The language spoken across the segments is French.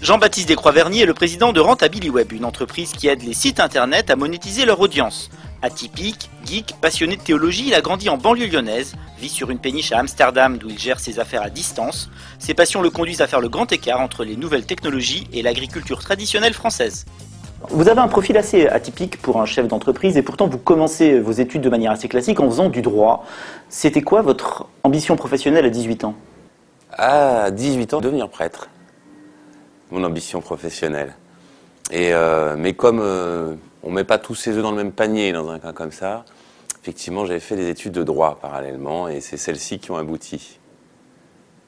Jean-Baptiste Descroix-Verny est le président de Rentabiliweb, une entreprise qui aide les sites internet à monétiser leur audience. Atypique, geek, passionné de théologie, il a grandi en banlieue lyonnaise, vit sur une péniche à Amsterdam d'où il gère ses affaires à distance. Ses passions le conduisent à faire le grand écart entre les nouvelles technologies et l'agriculture traditionnelle française. Vous avez un profil assez atypique pour un chef d'entreprise et pourtant vous commencez vos études de manière assez classique en faisant du droit. C'était quoi votre ambition professionnelle à 18 ans? À 18 ans, devenir prêtre. Mon ambition professionnelle. Mais comme on ne met pas tous ses œufs dans le même panier dans un cas comme ça, effectivement j'avais fait des études de droit parallèlement et c'est celles-ci qui ont abouti.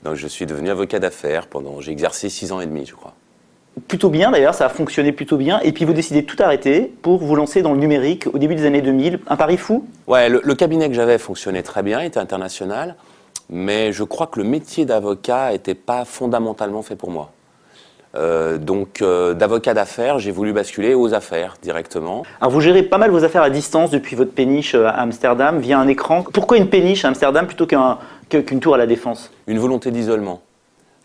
Donc je suis devenu avocat d'affaires j'ai exercé 6 ans et demi je crois. Plutôt bien d'ailleurs, ça a fonctionné plutôt bien et puis vous décidez de tout arrêter pour vous lancer dans le numérique au début des années 2000. Un pari fou? Ouais, le cabinet que j'avais fonctionnait très bien, était international, mais je crois que le métier d'avocat n'était pas fondamentalement fait pour moi. D'avocat d'affaires, j'ai voulu basculer aux affaires directement. Alors vous gérez pas mal vos affaires à distance depuis votre péniche à Amsterdam via un écran. Pourquoi une péniche à Amsterdam plutôt qu'une tour à la Défense? Une volonté d'isolement.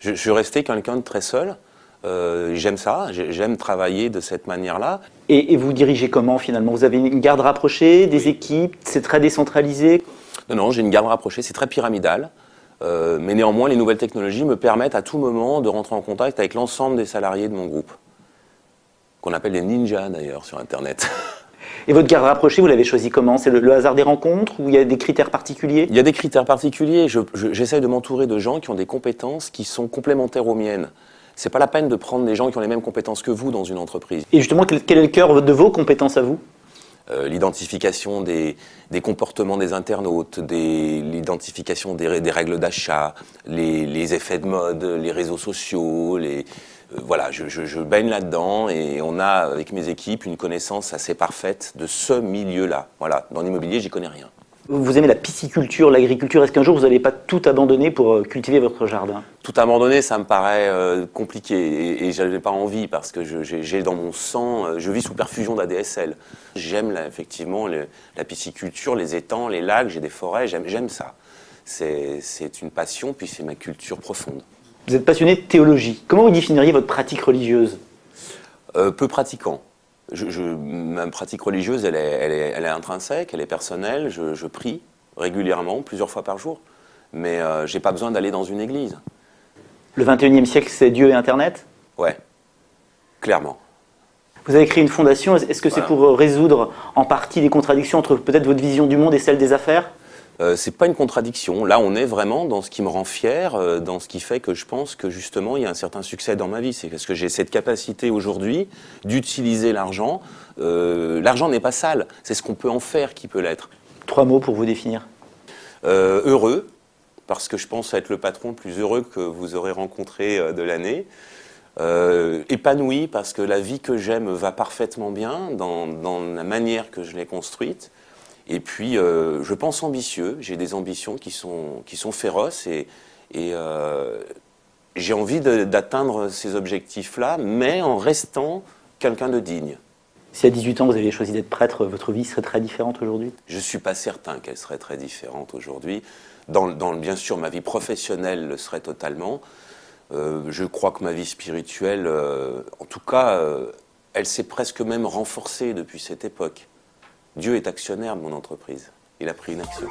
Je suis resté quelqu'un de très seul. J'aime ça, j'aime travailler de cette manière-là. Et vous dirigez comment finalement? Vous avez une garde rapprochée, des équipes, c'est très décentralisé? Non, j'ai une garde rapprochée, c'est très pyramidal. Mais néanmoins, les nouvelles technologies me permettent à tout moment de rentrer en contact avec l'ensemble des salariés de mon groupe. Qu'on appelle les ninjas d'ailleurs sur Internet. Et votre garde rapprochée, vous l'avez choisi comment? C'est le hasard des rencontres ou il y a des critères particuliers? Il y a des critères particuliers. J'essaie de m'entourer de gens qui ont des compétences qui sont complémentaires aux miennes. C'est pas la peine de prendre des gens qui ont les mêmes compétences que vous dans une entreprise. Et justement, quel est le cœur de vos compétences à vous? L'identification des comportements des internautes, l'identification des règles d'achat, les effets de mode, les réseaux sociaux, voilà, je baigne là-dedans et on a, avec mes équipes, une connaissance assez parfaite de ce milieu-là. Voilà, dans l'immobilier, j'y connais rien. Vous aimez la pisciculture, l'agriculture. Est-ce qu'un jour, vous n'allez pas tout abandonner pour cultiver votre jardin? Tout abandonner, ça me paraît compliqué et je n'avais pas envie parce que j'ai dans mon sang, je vis sous perfusion d'ADSL. J'aime effectivement la pisciculture, les étangs, les lacs, j'ai des forêts, j'aime ça. C'est une passion, puis c'est ma culture profonde. Vous êtes passionné de théologie. Comment vous définiriez votre pratique religieuse? Peu pratiquant. Ma pratique religieuse, elle est intrinsèque, elle est personnelle. Je prie régulièrement, plusieurs fois par jour, mais j'ai pas besoin d'aller dans une église. Le 21e siècle, c'est Dieu et Internet? Ouais, clairement. Vous avez créé une fondation. Est-ce que c'est pour résoudre en partie les contradictions entre peut-être votre vision du monde et celle des affaires? C'est pas une contradiction. Là, on est vraiment dans ce qui me rend fier, dans ce qui fait que je pense que justement, il y a un certain succès dans ma vie. C'est parce que j'ai cette capacité aujourd'hui d'utiliser l'argent. L'argent n'est pas sale. C'est ce qu'on peut en faire qui peut l'être. 3 mots pour vous définir. Heureux, parce que je pense être le patron le plus heureux que vous aurez rencontré de l'année. Épanoui, parce que la vie que j'aime va parfaitement bien dans la manière que je l'ai construite. Et puis, je pense ambitieux. J'ai des ambitions qui sont féroces et j'ai envie d'atteindre ces objectifs-là, mais en restant quelqu'un de digne. Si à 18 ans vous aviez choisi d'être prêtre, votre vie serait très différente aujourd'hui? Je ne suis pas certain qu'elle serait très différente aujourd'hui. Bien sûr, ma vie professionnelle le serait totalement. Je crois que ma vie spirituelle, en tout cas, elle s'est presque même renforcée depuis cette époque. Dieu est actionnaire de mon entreprise. Il a pris une action.